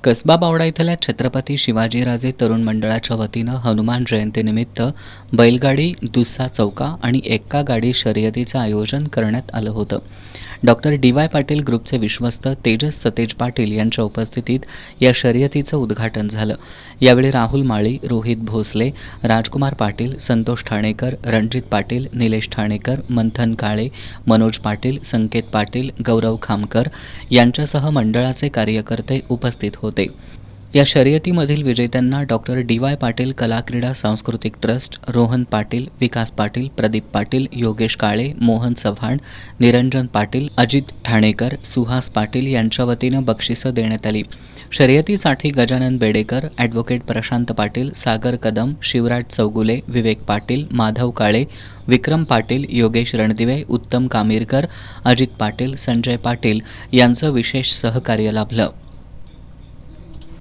कसबा बावडा इथल्या छत्रपती शिवाजीराजे तरुण मंडळाच्या वतीनं हनुमान जयंतीनिमित्त बैलगाडी, दुस्सा चौका आणि एक्का गाडी शर्यतीचं आयोजन करण्यात आलं होतं. Doctor DY. पाटील ग्रुपचे विश्वस्त तेजस सतेज पाटील यांच्या उपस्थितीत या शर्यतीचं उद्घाटन झालं. यावेळी राहुल माळी, रोहित भोसले, राजकुमार पाटील, संतोष ठाणेकर, रणजित पाटील, निलेश ठाणेकर, मंथन काळे, मनोज पाटील, संकेत पाटील, गौरव खामकर यांच्यासह मंडळाचे कार्यकर्ते उपस्थित होते. या शर्यतीमधील विजेत्यांना डॉक्टर डी.वाय. पाटील कला क्रीडा सांस्कृतिक ट्रस्ट, रोहन पाटील, विकास पाटील, प्रदीप पाटील, योगेश काळे, मोहन चव्हाण, निरंजन पाटील, अजित ठाणेकर, सुहास पाटील यांच्या वतीनं बक्षिसं देण्यात आली. शर्यतीसाठी गजानन बेडेकर, ॲडव्होकेट प्रशांत पाटील, सागर कदम, शिवराज चौगुले, विवेक पाटील, माधव काळे, विक्रम पाटील, योगेश रणदिवे, उत्तम कामीरकर, अजित पाटील, संजय पाटील यांचं विशेष सहकार्य लाभलं.